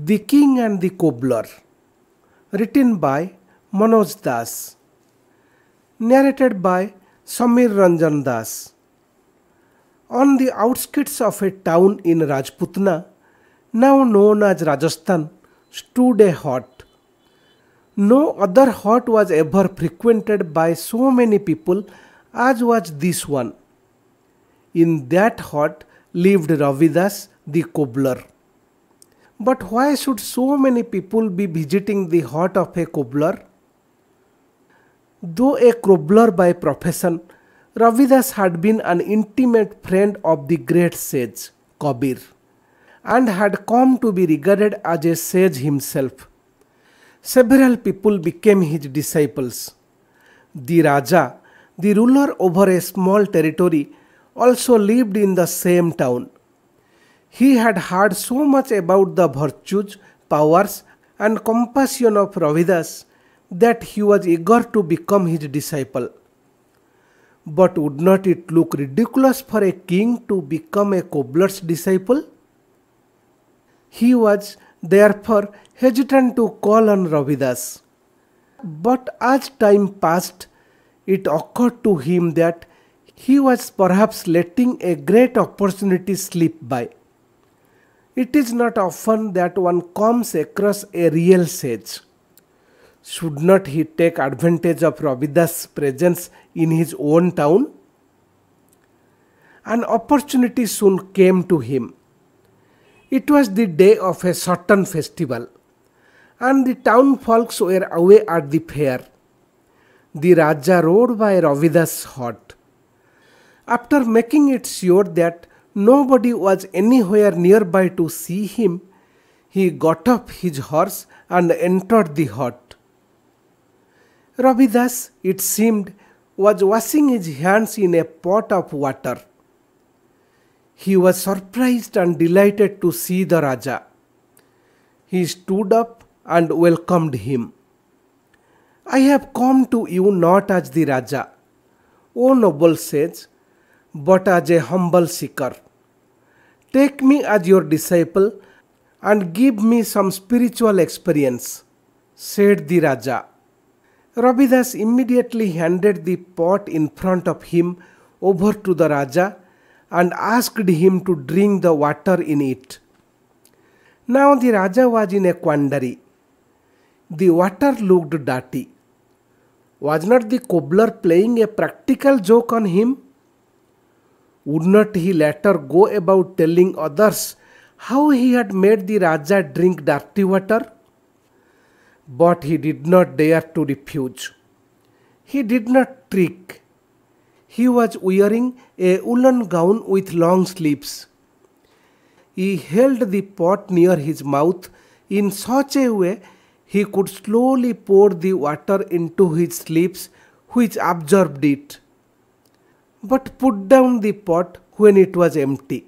The King and the Cobbler, written by Manoj Das, narrated by Samir Ranjan Das. On the outskirts of a town in Rajputna, now known as Rajasthan, stood a hut. No other hut was ever frequented by so many people as was this one. In that hut lived Ravidas the cobbler. But why should so many people be visiting the hut of a cobbler? Though a cobbler by profession, Ravidas had been an intimate friend of the great sage, Cobbler, and had come to be regarded as a sage himself. Several people became his disciples. The Raja, the ruler over a small territory, also lived in the same town. He had heard so much about the virtues, powers, and compassion of Ravidas that he was eager to become his disciple. But would not it look ridiculous for a king to become a cobbler's disciple? He was therefore hesitant to call on Ravidas. But as time passed, it occurred to him that he was perhaps letting a great opportunity slip by. It is not often that one comes across a real sage. Should not he take advantage of Ravidas' presence in his own town? An opportunity soon came to him. It was the day of a certain festival, and the town folks were away at the fair. The Raja rode by Ravidas' hut. After making it sure that nobody was anywhere nearby to see him, he got off his horse and entered the hut. Ravidas, it seemed, was washing his hands in a pot of water. He was surprised and delighted to see the Raja. He stood up and welcomed him. "I have come to you not as the Raja, O noble sage, but as a humble seeker. Take me as your disciple and give me some spiritual experience," said the Raja. Ravidas immediately handed the pot in front of him over to the Raja and asked him to drink the water in it. Now the Raja was in a quandary. The water looked dirty. Was not the cobbler playing a practical joke on him? Would not he later go about telling others how he had made the Raja drink dirty water? But he did not dare to refuse. He did not trick. He was wearing a woolen gown with long sleeves. He held the pot near his mouth in such a way he could slowly pour the water into his sleeves, which absorbed it, but put down the pot when it was empty.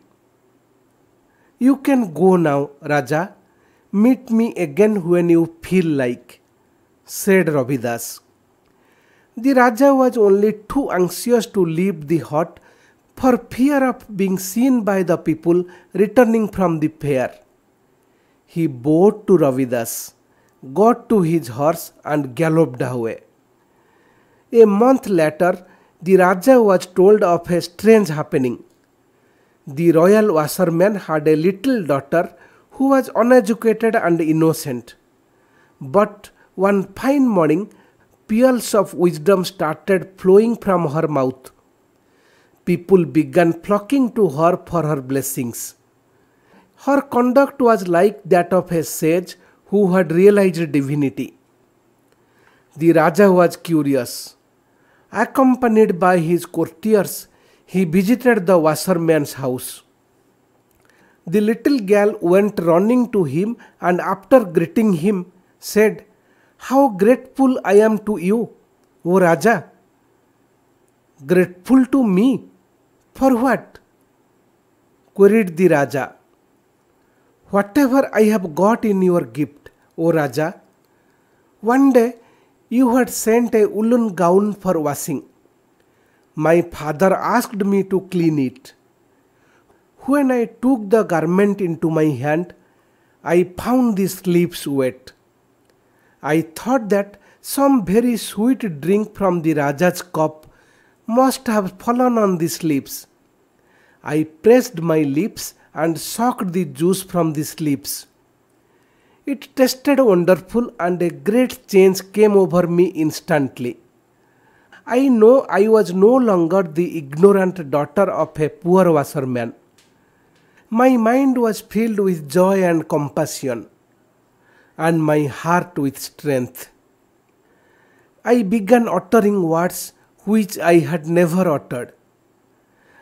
"You can go now, Raja. Meet me again when you feel like," said Ravidas. The Raja was only too anxious to leave the hut for fear of being seen by the people returning from the fair. He bowed to Ravidas, got to his horse and galloped away. A month later, the Raja was told of a strange happening. The royal washerman had a little daughter who was uneducated and innocent. But one fine morning, pearls of wisdom started flowing from her mouth. People began flocking to her for her blessings. Her conduct was like that of a sage who had realized divinity. The Raja was curious. Accompanied by his courtiers, he visited the washerman's house. The little girl went running to him and after greeting him said, "How grateful I am to you, O Raja." "Grateful to me? For what?" queried the Raja. "Whatever I have got in your gift, O Raja. One day you had sent a woolen gown for washing. My father asked me to clean it. When I took the garment into my hand, I found the sleeves wet. I thought that some very sweet drink from the Raja's cup must have fallen on the sleeves. I pressed my lips and sucked the juice from the sleeves. It tasted wonderful and a great change came over me instantly. I know I was no longer the ignorant daughter of a poor washerman. My mind was filled with joy and compassion, and my heart with strength. I began uttering words which I had never uttered.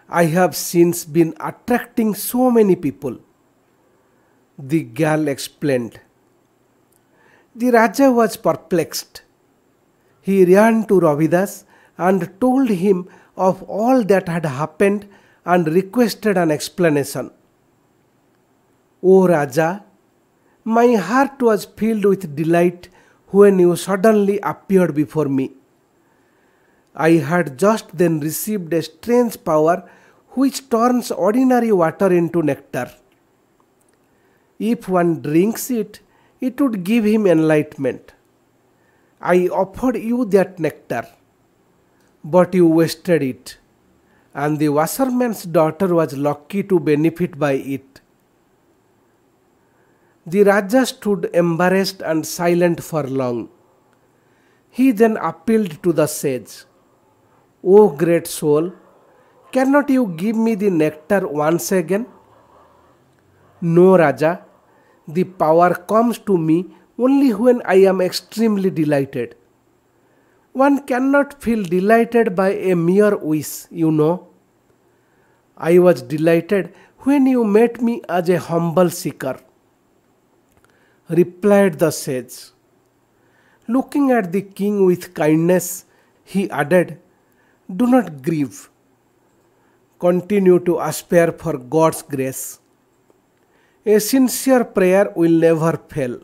I have since been attracting so many people, the girl explained. The Raja was perplexed. He ran to Ravidas and told him of all that had happened and requested an explanation. O Raja, my heart was filled with delight when you suddenly appeared before me. I had just then received a strange power which turns ordinary water into nectar. If one drinks it, it would give him enlightenment. I offered you that nectar, but you wasted it, and the washerman's daughter was lucky to benefit by it. The Raja stood embarrassed and silent for long. He then appealed to the sage. O great soul, cannot you give me the nectar once again? No, Raja, the power comes to me only when I am extremely delighted. One cannot feel delighted by a mere wish, you know. I was delighted when you met me as a humble seeker, replied the sage. Looking at the king with kindness, he added, do not grieve. Continue to aspire for God's grace. A sincere prayer will never fail.